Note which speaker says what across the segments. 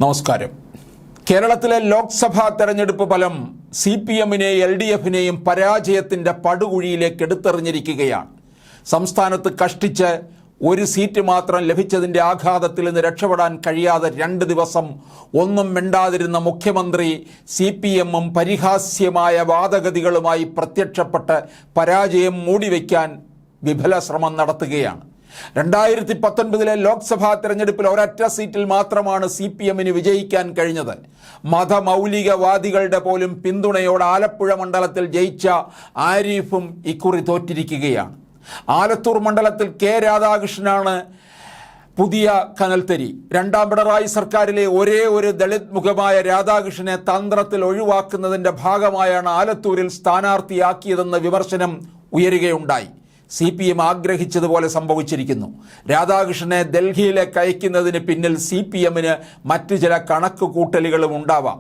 Speaker 1: നമസ്കാരം. കേരളത്തിലെ ലോക്സഭാ തെരഞ്ഞെടുപ്പ് ഫലം CPM-നെ LDF-നെയും പരാജയത്തിൻ്റെ പടുകുഴിയിലേക്ക് എടുത്തെറിഞ്ഞിരിക്കുകയാണ്. സംസ്ഥാനത്ത് കഷ്ടിച്ച് ഒരു സീറ്റ് മാത്രം ലഭിച്ചതിൻ്റെ ആഘാതത്തിൽ നിന്ന് രക്ഷപ്പെടാൻ കഴിയാതെ 2 ദിവസം ഒന്നും മിണ്ടാതിരുന്ന മുഖ്യമന്ത്രി CPM-ഉം പരിഹാസ്യമായ വാദഗതികളുമായി പ്രത്യക്ഷപ്പെട്ട് പരാജയം മൂടിവെക്കാൻ വിഫല ശ്രമം നടത്തുകയാണ്. 2019 ലോക്സഭാ തെരഞ്ഞെടുപ്പിൽ ഒരൊറ്റ സീറ്റിൽ മാത്രമാണ് CPM-ന് വിജയിക്കാൻ കഴിഞ്ഞത്. മതമൗലികവാദികളുടെ പോലും പിന്തുണയോടെ ആലപ്പുഴ മണ്ഡലത്തിൽ ജയിച്ച ആരിഫും ഇക്കുറി തോറ്റിരിക്കുകയാണ്. ആലത്തൂർ മണ്ഡലത്തിൽ K. രാധാകൃഷ്ണനാണ് പുതിയ കനൽത്തരി. രണ്ടാം പിണറായി സർക്കാരിലെ ഒരേ ഒരു ദളിത് മുഖമായ രാധാകൃഷ്ണനെ തന്ത്രത്തിൽ ഒഴിവാക്കുന്നതിൻ്റെ ഭാഗമായാണ് ആലത്തൂരിൽ സ്ഥാനാർത്ഥിയാക്കിയതെന്ന വിമർശനം ഉയരുകയുണ്ടായി. CPM ആഗ്രഹിച്ചതുപോലെ സംഭവിച്ചിരിക്കുന്നു. രാധാകൃഷ്ണനെ ഡൽഹിയിലേക്ക് അയക്കുന്നതിന് പിന്നിൽ CPM-ന് മറ്റു ചില കണക്കുകൂട്ടലുകളും ഉണ്ടാവാം.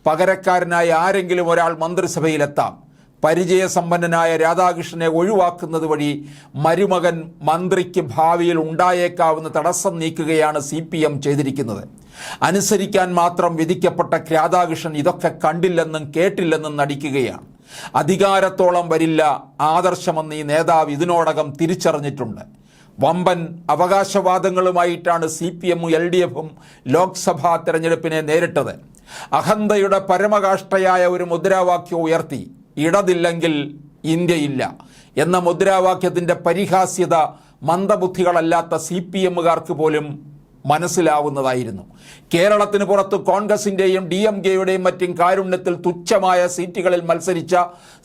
Speaker 1: പകരക്കാരനായി ആരെങ്കിലും ഒരാൾ മന്ത്രിസഭയിലെത്താം. പരിചയസമ്പന്നനായ രാധാകൃഷ്ണനെ ഒഴിവാക്കുന്നത് വഴി മരുമകൻ മന്ത്രിക്ക് ഭാവിയിൽ ഉണ്ടായേക്കാവുന്ന തടസ്സം നീക്കുകയാണ് CPM ചെയ്തിരിക്കുന്നത്. അനുസരിക്കാൻ മാത്രം വിധിക്കപ്പെട്ട രാധാകൃഷ്ണൻ ഇതൊക്കെ കണ്ടില്ലെന്നും കേട്ടില്ലെന്നും നടിക്കുകയാണ്. അധികാരത്തോളം വരില്ല ആദർശമെന്ന് ഈ നേതാവ് ഇതിനോടകം തിരിച്ചറിഞ്ഞിട്ടുണ്ട്. വമ്പൻ അവകാശവാദങ്ങളുമായിട്ടാണ് CPM-ഉം LDF-ഉം ലോക്സഭാ തെരഞ്ഞെടുപ്പിനെ നേരിട്ടത്. അഹന്തയുടെ പരമകാഷ്ഠയായ ഒരു മുദ്രാവാക്യം ഉയർത്തി. ഇടതില്ലെങ്കിൽ ഇന്ത്യയില്ല എന്ന മുദ്രാവാക്യത്തിൻ്റെ പരിഹാസ്യത മന്ദബുദ്ധികളല്ലാത്ത CPM-കാർക്ക് പോലും മനസ്സിലാവുന്നതായിരുന്നു. കേരളത്തിന് പുറത്ത് കോൺഗ്രസിൻ്റെയും DMK-യുടെയും മറ്റും കാരുണ്യത്തിൽ തുച്ഛമായ സീറ്റുകളിൽ മത്സരിച്ച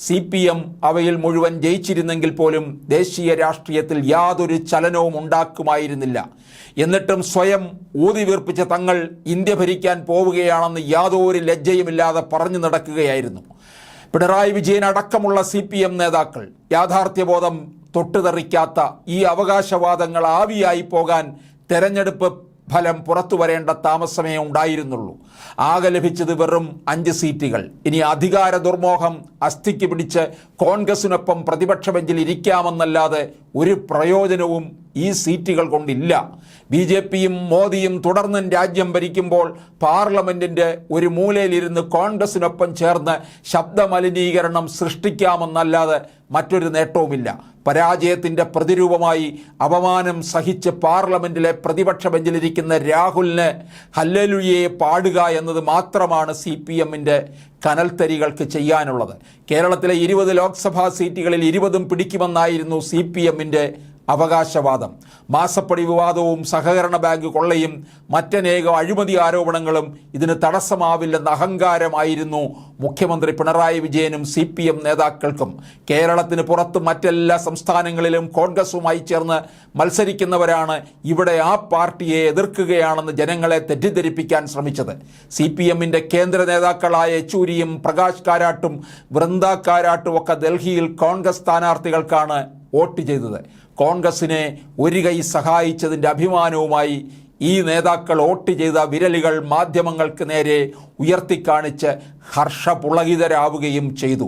Speaker 1: CPM അവയിൽ മുഴുവൻ ജയിച്ചിരുന്നെങ്കിൽ പോലും ദേശീയ രാഷ്ട്രീയത്തിൽ യാതൊരു ചലനവും ഉണ്ടാക്കുമായിരുന്നില്ല. എന്നിട്ടും സ്വയം ഊതിവീർപ്പിച്ച തങ്ങൾ ഇന്ത്യ ഭരിക്കാൻ പോവുകയാണെന്ന് യാതൊരു ലജ്ജയുമില്ലാതെ പറഞ്ഞു നടക്കുകയായിരുന്നു. പിണറായി വിജയൻ അടക്കമുള്ള CPM നേതാക്കൾ യാഥാർത്ഥ്യബോധം തൊട്ടുതെറിക്കാത്ത ഈ അവകാശവാദങ്ങൾ ആവിയായി പോകാൻ തെരഞ്ഞെടുപ്പ് ഫലം പുറത്തു വരേണ്ട താമസമേ ഉണ്ടായിരുന്നുള്ളൂ. ആകെ ലഭിച്ചത് വെറും 5 സീറ്റുകൾ. ഇനി അധികാര ദുർമോഹം അസ്ഥിക്ക് പിടിച്ച് കോൺഗ്രസിനൊപ്പം പ്രതിപക്ഷ ബെഞ്ചിൽ ഇരിക്കാമെന്നല്ലാതെ ഒരു പ്രയോജനവും ഈ സീറ്റുകൾ കൊണ്ടില്ല. BJP-യും മോദിയും തുടർന്നും രാജ്യം ഭരിക്കുമ്പോൾ പാർലമെന്റിന്റെ ഒരു മൂലയിലിരുന്ന് കോൺഗ്രസിനൊപ്പം ചേർന്ന് ശബ്ദമലിനീകരണം സൃഷ്ടിക്കാമെന്നല്ലാതെ മറ്റൊരു നേട്ടവുമില്ല. പരാജയത്തിൻ്റെ പ്രതിരൂപമായി അപമാനം സഹിച്ച് പാർലമെന്റിലെ പ്രതിപക്ഷ ബെഞ്ചിലിരിക്കുന്ന രാഹുലിന് ഹല്ലേലൂയയെ പാടുക എന്നത് മാത്രമാണ് CPM-ന്റെ കനൽത്തരികൾക്ക് ചെയ്യാനുള്ളത്. കേരളത്തിലെ 20 ലോക്സഭാ സീറ്റുകളിൽ 20ഉം പിടിക്കുമെന്നായിരുന്നു CPM-ന്റെ അവകാശവാദം. മാസപ്പടി വിവാദവും സഹകരണ ബാങ്ക് കൊള്ളയും മറ്റനേകം അഴിമതി ആരോപണങ്ങളും ഇതിന് തടസ്സമാവില്ലെന്ന അഹങ്കാരമായിരുന്നു മുഖ്യമന്ത്രി പിണറായി വിജയനും CPM നേതാക്കൾക്കും. കേരളത്തിന് പുറത്ത് മറ്റെല്ലാ സംസ്ഥാനങ്ങളിലും കോൺഗ്രസുമായി ചേർന്ന് മത്സരിക്കുന്നവരാണ് ഇവിടെ ആ പാർട്ടിയെ എതിർക്കുകയാണെന്ന് ജനങ്ങളെ തെറ്റിദ്ധരിപ്പിക്കാൻ ശ്രമിച്ചത്. CPM-ന്റെ കേന്ദ്ര നേതാക്കളായ യെച്ചൂരിയും പ്രകാശ് കാരാട്ടും വൃന്ദ കാരാട്ടും ഒക്കെ ഡൽഹിയിൽ കോൺഗ്രസ് സ്ഥാനാർത്ഥികൾക്കാണ് വോട്ട് ചെയ്തത്. കോൺഗ്രസിനെ ഒരു കൈ സഹായിച്ചതിൻ്റെ അഭിമാനവുമായി ഈ നേതാക്കൾ വോട്ട് ചെയ്ത വിരലുകൾ മാധ്യമങ്ങൾക്ക് നേരെ ഉയർത്തിക്കാണിച്ച് ഹർഷപുളകിതരാവുകയും ചെയ്തു.